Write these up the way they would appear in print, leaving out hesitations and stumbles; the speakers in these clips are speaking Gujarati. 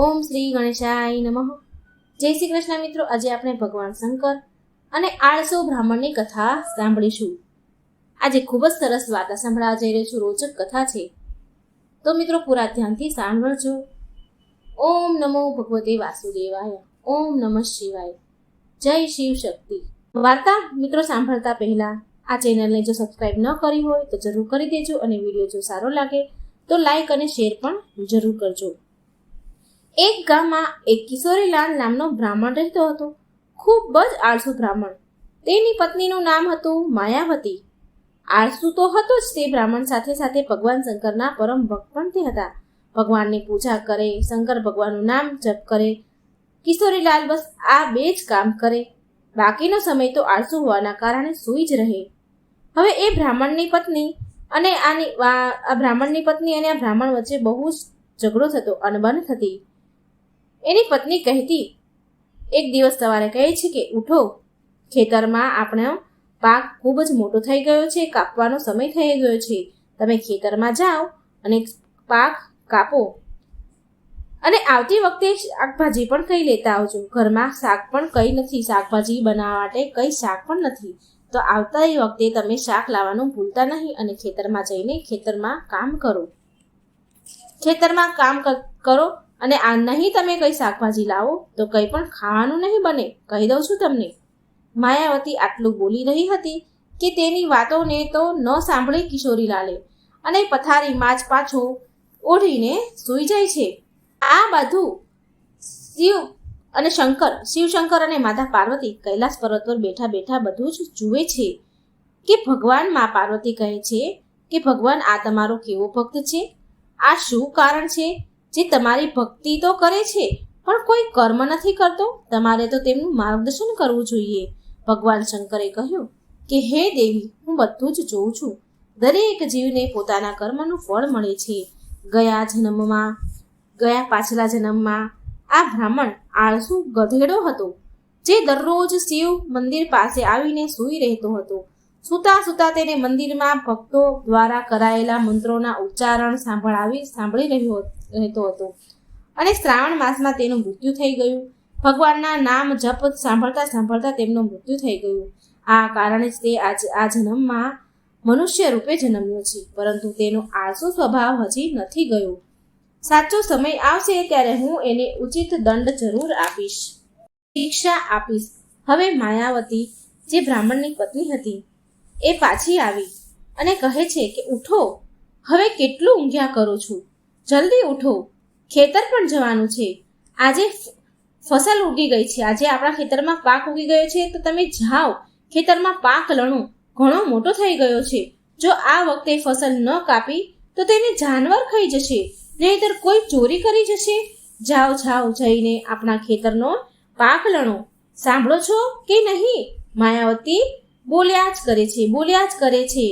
ઓમ શ્રી ગણેશાય નમઃ. જય શ્રી કૃષ્ણ મિત્રો. આજે આપણે ભગવાન શંકર અને આળસુ બ્રાહ્મણની કથા સાંભળીશું. આજે ખૂબ જ સરસ વાર્તા સાંભળવા જઈ રહી છું. રોચક કથા છે, તો મિત્રો પૂરા ધ્યાનથી સાંભળજો. ઓમ નમો ભગવતે વાસુદેવાય. ઓમ નમઃ શિવાય. જય શિવ શક્તિ. વાર્તા મિત્રો સાંભળતા પહેલા આ ચેનલને જો સબસ્ક્રાઇબ ન કરી હોય તો જરૂર કરી દેજો, અને વિડીયો જો સારો લાગે તો લાઈક અને શેર પણ જરૂર કરજો. એક ગામમાં એક કિશોરીલાલ નામનો બ્રાહ્મણ રહેતો હતો. ખૂબ જ આળસુ બ્રાહ્મણ. તેની પત્નીનું નામ હતું માયાવતી. આળસુ તો હતો જ તે બ્રાહ્મણ, સાથે સાથે ભગવાન શંકરના પરમ ભક્ત પણ તે હતા. ભગવાનની પૂજા કરે, શંકર ભગવાનનું નામ જપ કરે. કિશોરીલાલ બસ આ બે જ કામ કરે. બાકીનો સમય તો આળસુ હોવાના કારણે સૂઈ જ રહે. હવે એ બ્રાહ્મણની પત્ની અને આ બ્રાહ્મણ વચ્ચે બહુ જ ઝઘડો થતો, અનબન થતી. એની પત્ની કહેતી, એક દિવસ સવારે કહે છે કે ઉઠો, ખેતરમાં આપણો પાક ખૂબ જ મોટો થઈ ગયો છે, કાપવાનો સમય થઈ ગયો છે. તમે ખેતરમાં જાઓ અને પાક કાપો, અને આવતી વખતે શાકભાજી પણ કઈ લેતા આવજો. ઘરમાં શાક પણ કઈ નથી, શાકભાજી બનાવવા માટે કઈ શાક પણ નથી. તો આવતા વખતે તમે શાક લાવવાનું ભૂલતા નહીં, અને ખેતરમાં જઈને ખેતરમાં કામ કરો. ખેતરમાં કામ કરો અને આ નહીં તમે કઈ શાકભાજી લાવો તો કંઈ પણ ખાવાનું નહીં બને, કહી દઉં છું તમને. માયાવતી આટલું બોલી રહી હતી કે તેની વાતોને તો ન સાંભળી કિશોરીલાલે, અને પથારીમાં જ પાછો ઓઢીને સૂઈ જાય છે. આ બધું શિવશંકર અને માતા પાર્વતી કૈલાસ પર્વત પર બેઠા બેઠા બધું જ જુએ છે કે ભગવાન મા પાર્વતી કહે છે કે ભગવાન, આ તમારો કેવો ભક્ત છે? આ શું કારણ છે જે તમારી ભક્તિ તો કરે છે પણ કોઈ કર્મ નથી કરતો? તમારે તો તેમનું માર્ગદર્શન કરવું જોઈએ. ભગવાન શંકરે કહ્યું કે હે દેવી, હું બધું જ જોઉં છું. દરેક જીવને પોતાના કર્મનું ફળ મળે છે. ગયા પાછલા જન્મમાં આ બ્રાહ્મણ આળસુ ગધેડો હતો, જે દરરોજ શિવ મંદિર પાસે આવીને સૂઈ રહેતો હતો. સૂતા સૂતા તેને મંદિરમાં ભક્તો દ્વારા કરાયેલા મંત્રોના ઉચ્ચારણ સાંભળી રહેતો હતો, અને શ્રાવણ માસમાં તેનું મૃત્યુ થઈ ગયું. ભગવાનના નામ જપ સાંભળતા તેમનું મૃત્યુ થઈ ગયું. આ કારણે જ તે આ જન્મમાં મનુષ્ય રૂપે જન્મ્યો છે, પરંતુ તેનો આળસુ સ્વભાવ હજી નથી ગયો. સાચો સમય આવશે ત્યારે હું એને ઉચિત દંડ જરૂર આપીશ, શિક્ષા આપીશ. હવે માયાવતી, જે બ્રાહ્મણની પત્ની હતી, એ પાછી આવી અને કહે છે કે ઉઠો, હવે કેટલું ઊંઘ્યા કરો છો? જલ્દી ઉઠો, ખેતર પણ જવાનું છે. આજે ફસલ ઉગી ગઈ છે, આજે આપણા ખેતરમાં પાક ઉગી ગયો છે, તો તમે જાઓ ખેતરમાં પાક લણો. ઘણો મોટો થઈ ગયો છે. જો આ વખતે ફસલ ન કાપી તો તેને જાનવર ખાઈ જશે, નહીંતર કોઈ ચોરી કરી જશે. જાઓ જઈને આપણા ખેતરનો પાક લણો. સાંભળો છો કે નહીં? માયાવતી બોલ્યા જ કરે છે.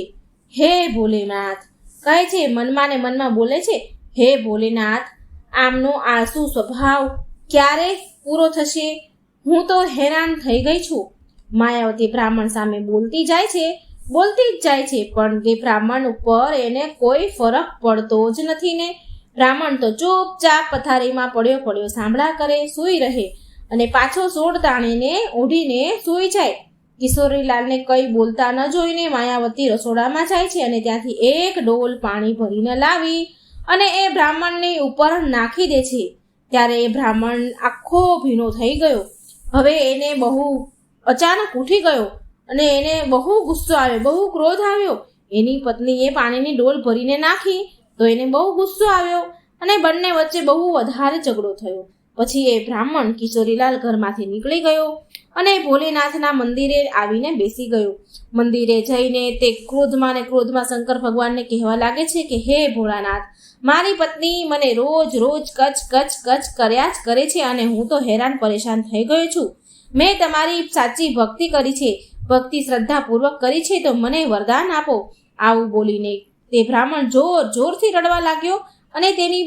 હે ભોલેનાથ, કહે છે, મનમાં ને મનમાં બોલે છે, હે ભોલેનાથ, આમનો આળસુ સ્વભાવ ક્યારે પૂરો થશે? હું તો હેરાન થઈ ગઈ છું. માયાવતી બ્રાહ્મણ સામે બોલતી જ જાય છે, પણ તે બ્રાહ્મણ ઉપર એને કોઈ ફરક પડતો જ નથી ને. બ્રાહ્મણ તો ચૂપચાપ પથારીમાં પડ્યો સાંભળા કરે, સૂઈ રહે, અને પાછો સોડ તાણીને ઓઢીને સૂઈ જાય. કિશોરીલાલને કંઈ બોલતા ન જોઈને માયાવતી રસોડામાં જાય છે, અને ત્યાંથી એક ડોલ પાણી ભરીને લાવી અને એ બ્રાહ્મણની ઉપર નાખી દે છે. ત્યારે એ બ્રાહ્મણ આખો ભીનો થઈ ગયો. હવે એને બહુ અચાનક ઉઠી ગયો, અને એને બહુ ગુસ્સો આવ્યો, બહુ ક્રોધ આવ્યો. એની પત્નીએ પાણીની ડોલ ભરીને નાખી તો એને બહુ ગુસ્સો આવ્યો, અને બંને વચ્ચે બહુ વધારે ઝઘડો થયો. પછી એ બ્રાહ્મણ કિશોરીલાલ ઘરમાંથી નીકળી ગયો અને ભોલેનાથના મંદિરે આવીને બેસી ગયો. મંદિરે જઈને તે ક્રોધમાં શંકર ભગવાનને કહેવા લાગે છે કે હે ભોળાનાથ, મારી પત્ની મને રોજ કચ કર્યા જ કરે છે, અને હું તો હેરાન પરેશાન થઈ ગયો છું. મેં તમારી સાચી ભક્તિ કરી છે, ભક્તિ શ્રદ્ધાપૂર્વક કરી છે, તો મને વરદાન આપો. આવું બોલીને તે બ્રાહ્મણ જોરથી રડવા લાગ્યો, અને તેની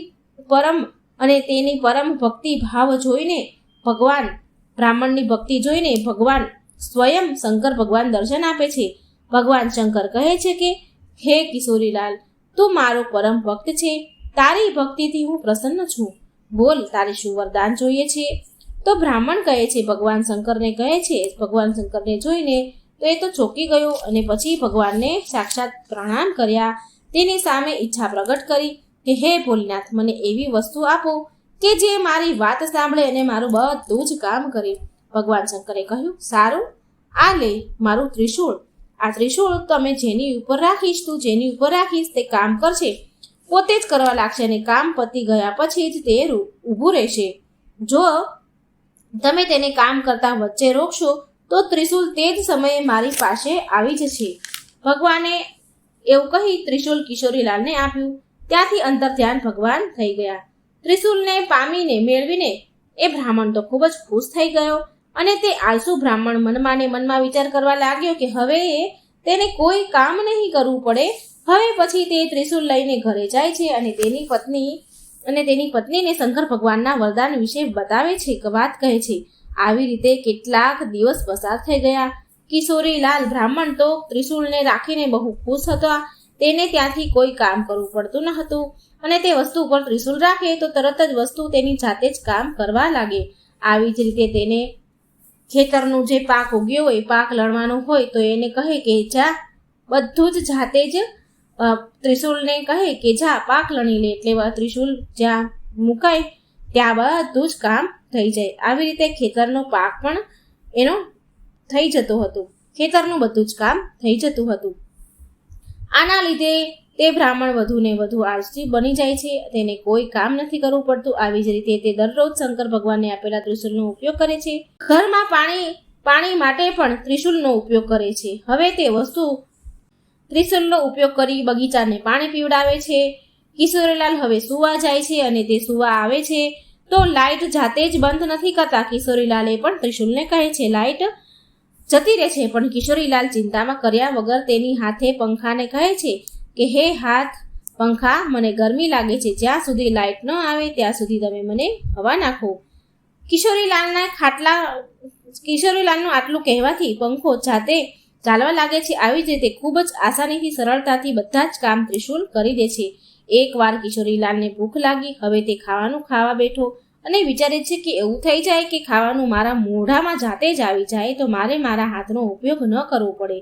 પરમ ભક્તિ ભાવ જોઈને બ્રાહ્મણની ભક્તિ જોઈને ભગવાન સ્વયં શંકર ભગવાન દર્શન આપે છે. ભગવાન શંકર કહે છે કે હે કિશોરીલાલ, તું મારો પરમ ભક્ત છે. તારી ભક્તિથી હું પ્રસન્ન છું. બોલ, તારે શું વરદાન જોઈએ છે? તો બ્રાહ્મણ કહે છે, ભગવાન શંકરને કહે છે. ભગવાન શંકરને જોઈને તો એ તો ચોંકી ગયો અને પછી ભગવાનને સાક્ષાત પ્રણામ કર્યા. તેની સામે ઈચ્છા પ્રગટ કરી કે હે ભોલેનાથ, મને એવી વસ્તુ આપો કે જે મારી વાત સાંભળે અને મારું બધું જ કામ કરે. ભગવાન શંકરે કહ્યું, સારું, આ લે મારું ત્રિશૂળ. આ ત્રિશૂળ તમે જેની ઉપર રાખીશ, તું જેની ઉપર રાખીશ તે કામ કરશે, પોતે જ કરવા લાગશે અને કામ પતી ગયા પછી જ તે ઊભું રહેશે. જો તમે તેને કામ કરતા વચ્ચે રોકશો તો ત્રિશૂળ તે જ સમયે મારી પાસે આવી જશે. ભગવાને એવું કહી ત્રિશૂળ કિશોરીલાલને આપ્યું. ત્યાંથી અંતર ધ્યાન ભગવાન થઈ ગયા. ત્રિશૂળને પામીને મેળવીને એ બ્રાહ્મણ તો ખૂબ જ ખુશ થઈ ગયો અને તે આળસુ બ્રાહ્મણ મનમાં ને મનમાં વિચાર કરવા લાગ્યો કે હવે તેને કોઈ કામ નહીં કરવું પડે. હવે પછી તે ત્રિશૂળ લઈને ઘરે જાય છે અને તેની પત્નીને શંકર ભગવાનના વરદાન વિશે બતાવે છે, વાત કહે છે. આવી રીતે કેટલાક દિવસ પસાર થઈ ગયા. કિશોરીલાલ બ્રાહ્મણ તો ત્રિશૂળને રાખીને બહુ ખુશ હતા. તેને ત્યાંથી કોઈ કામ કરવું પડતું ન હતું અને તે વસ્તુ ઉપર ત્રિશૂળ રાખે તો તરત જ વસ્તુ તેની જાતે જ કામ કરવા લાગે. આવી જ રીતે તેને ખેતરનું જે પાક ઉગ્યો હોય, પાક લણવાનો હોય તો એને કહે કે જા, બધું જ જાતે જ ત્રિશૂળને કહે કે જા પાક લણી લે. એટલે ત્રિશૂળ જ્યાં મુકાય ત્યાં બધું જ કામ થઈ જાય. આવી રીતે ખેતરનો પાક પણ એનો થઈ જતો હતો. ખેતરનું બધું જ કામ થઈ જતું હતું. આના લીધે તે બ્રાહ્મણ વધુ ને વધુ આળસી બની જાય છે. તેને કોઈ કામ નથી કરવું પડતું. આવી જ રીતે તે દરરોજ શંકર ભગવાનને આપેલા ત્રિશૂળનો ઉપયોગ કરે છે. ઘરમાં પાણી માટે પણ ત્રિશૂળનો ઉપયોગ કરે છે. હવે તે વસ્તુ ત્રિશૂળનો ઉપયોગ કરી બગીચાને પાણી પીવડાવે છે. કિશોરીલાલ હવે સૂવા જાય છે અને તે સૂવા આવે છે તો લાઇટ જાતે જ બંધ નથી કરતા. કિશોરીલાલે પણ ત્રિશૂળને કહે છે લાઇટ જતી રહે છે, પણ કિશોરીલાલ ચિંતામાં કર્યા વગર તેની હાથે પંખાને કહે છે કે હે હાથ પંખા, મને ગરમી લાગે છે, જ્યાં સુધી લાઇટ ન આવે ત્યાં સુધી તમે મને હવા નાખો. કિશોરીલાલનું આટલું કહેવાથી પંખો જાતે ચાલવા લાગે છે. આવી જ રીતે ખૂબ જ આસાનીથી સરળતાથી બધા જ કામ ત્રિશૂળ કરી દે છે. એકવાર કિશોરીલાલને ભૂખ લાગી. હવે તે ખાવાનું ખાવા બેઠો અને વિચારે છે કે એવું થઈ જાય કે ખાવાનું મારા મોઢામાં જાતે જ આવી જાય તો મારે મારા હાથનો ઉપયોગ ન કરવો પડે.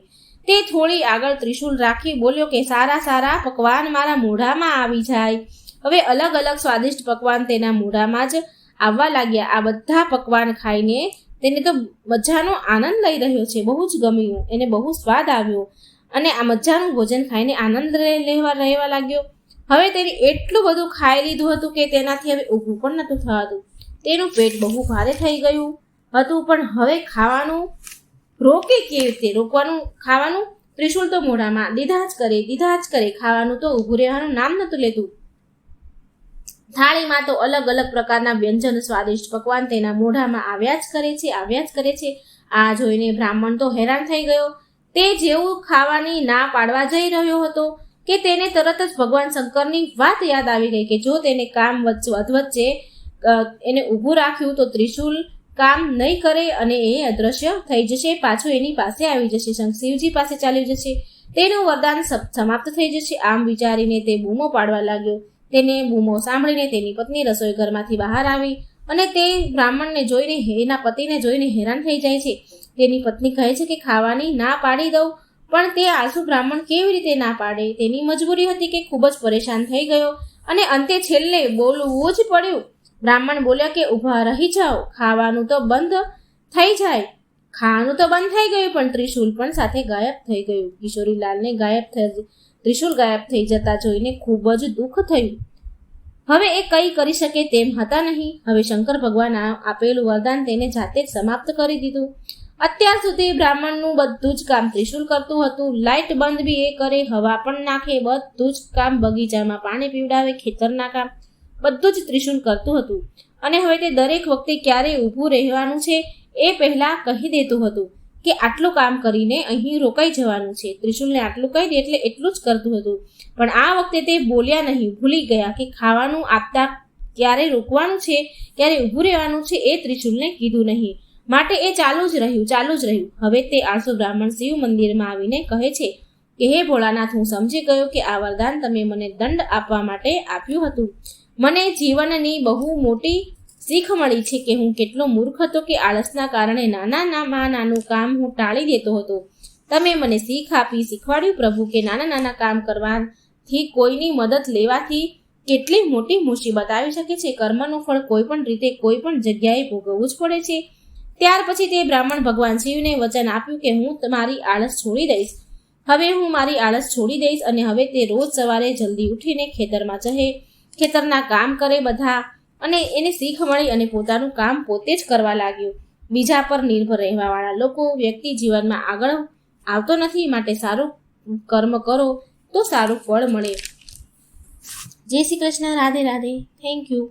તે થોડી આગળ ત્રિશૂળ રાખી બોલ્યો કે સારા સારા પકવાન મારા મોઢામાં આવી જાય. હવે અલગ અલગ સ્વાદિષ્ટ પકવાન તેના મોઢામાં જ આવવા લાગ્યા. આ બધા પકવાન ખાઈને તેને તો મજાનો આનંદ લઈ રહ્યો છે. બહુ જ ગમ્યું, એને બહુ સ્વાદ આવ્યો અને આ મજાનું ભોજન ખાઈને આનંદ રહેવા લાગ્યો. હવે તેને એટલું બધું ખાઈ લીધું હતું કે તેનાથી હવે ઊભું પણ નહોતું થતું. તેનું પેટ બહુ ભારે થઈ ગયું હતું. પણ હવે ખાવાનું રોકે કેવી રીતે? રોકવાનું ખાવાનું ત્રિશૂળ તો મોઢામાં દીધા જ કરે. ખાવાનું તો ઊભું રહેવાનું નામ નહોતું લેતું. થાળીમાં તો અલગ અલગ પ્રકારના વ્યંજન સ્વાદિષ્ટ પકવાન તેના મોઢામાં આવ્યા જ કરે છે. આ જોઈને બ્રાહ્મણ તો હેરાન થઈ ગયો. તે જેવું ખાવાની ના પાડવા જઈ રહ્યો હતો કે તેને તરત જ ભગવાન શંકરની વાત યાદ આવી ગઈ કે જો તેને કામ વચ્ચે એને ઊભું રાખ્યું તો ત્રિશૂળ કામ નહીં કરે અને એ અદ્રશ્ય થઈ જશે, પાછું એની પાસે આવી જશે, શિવજી પાસે ચાલી જશે, તેનું વરદાન સમાપ્ત થઈ જશે. આમ વિચારીને તે બૂમો પાડવા લાગ્યો. તેને બૂમો સાંભળીને તેની પત્ની રસોઈ ઘરમાંથી બહાર આવી અને તે બ્રાહ્મણને જોઈને એના પતિને જોઈને હેરાન થઈ જાય છે. તેની પત્ની કહે છે કે ખાવાની ના પાડી દઉં, પણ તે આળસુ બ્રાહ્મણ કેવી રીતે ના પાડે? તેની મજબૂરી હતી કે ખૂબ જ પરેશાન થઈ ગયો અને અંતે છેલ્લે બોલવું જ પડ્યું. બ્રાહ્મણ બોલ્યા કે ઊભા રહી જાઓ, ખાવાનું તો બંધ થઈ ગયું, પણ ત્રિશૂળ પણ સાથે ગાયબ થઈ ગયું. કિશોરીલાલને ત્રિશૂળ ગાયબ થઈ જતા જોઈને ખૂબ જ દુઃખ થયું. હવે એ કંઈ કરી શકે તેમ હતા નહીં. હવે શંકર ભગવાન આપેલું વરદાન તેને જાતે જ સમાપ્ત કરી દીધું. અત્યાર સુધી બ્રાહ્મણનું બધું જ કામ ત્રિશૂળ કરતું હતું. લાઇટ બંધ બી એ કરે, હવા પણ નાખે, બધું જ કામ, બગીચામાં પાણી પીવડાવે, ખેતરના કામ બધું જ ત્રિશૂળ કરતું હતું. અને હવે તે દરેક વખતે ક્યારે ઊભું રહેવાનું છે એ પહેલા કહી દેતું હતું કે આટલું કામ કરીને અહીં રોકાઈ જવાનું છે. ત્રિશૂળને આટલું કહી દે એટલે એટલું જ કરતું હતું. પણ આ વખતે તે બોલ્યા નહીં, ભૂલી ગયા કે ખાવાનું આપતા ક્યારે રોકવાનું છે, ક્યારે ઊભું રહેવાનું છે એ ત્રિશૂળને કીધું નહીં. માટે એ ચાલુ જ રહ્યું. હવે તે આળસુ બ્રાહ્મણ શિવ મંદિરમાં આવીને કહે છે કે હે ભોળાનાથ, હું સમજી ગયો કે આ વરદાન તમે મને દંડ આપવા માટે આપ્યું હતું. મને જીવનની બહુ મોટી શીખ મળી છે કે હું કેટલો મૂર્ખ હતો કે આળસના કારણે નાનું કામ હું ટાળી દેતો હતો. તમે મને શીખવાડ્યું પ્રભુ કે નાના કામ કરવાથી, કોઈની મદદ લેવાથી કેટલી મોટી મુસીબત આવી શકે છે. કર્મનું ફળ કોઈ પણ રીતે કોઈ પણ જગ્યાએ ભોગવવું જ પડે છે. ત્યાર પછી તે બ્રાહ્મણ ભગવાન શિવને વચન આપ્યું કે હું મારી આળસ છોડી દઈશ. હવે હું મારી આળસ છોડી દઈશ અને હવે તે રોજ સવારે જલ્દી ઉઠીને ખેતરમાં જશે, ખેતરના કામ કરે બધા, અને એને શીખ મળી અને પોતાનું કામ પોતે જ કરવા લાગ્યો. બીજા પર નિર્ભર રહેવાવાળા લોકો વ્યક્તિ જીવનમાં આગળ આવતો નથી. માટે સારું કર્મ કરો તો સારું ફળ મળે. જય શ્રી કૃષ્ણ. રાધે રાધે. Thank you.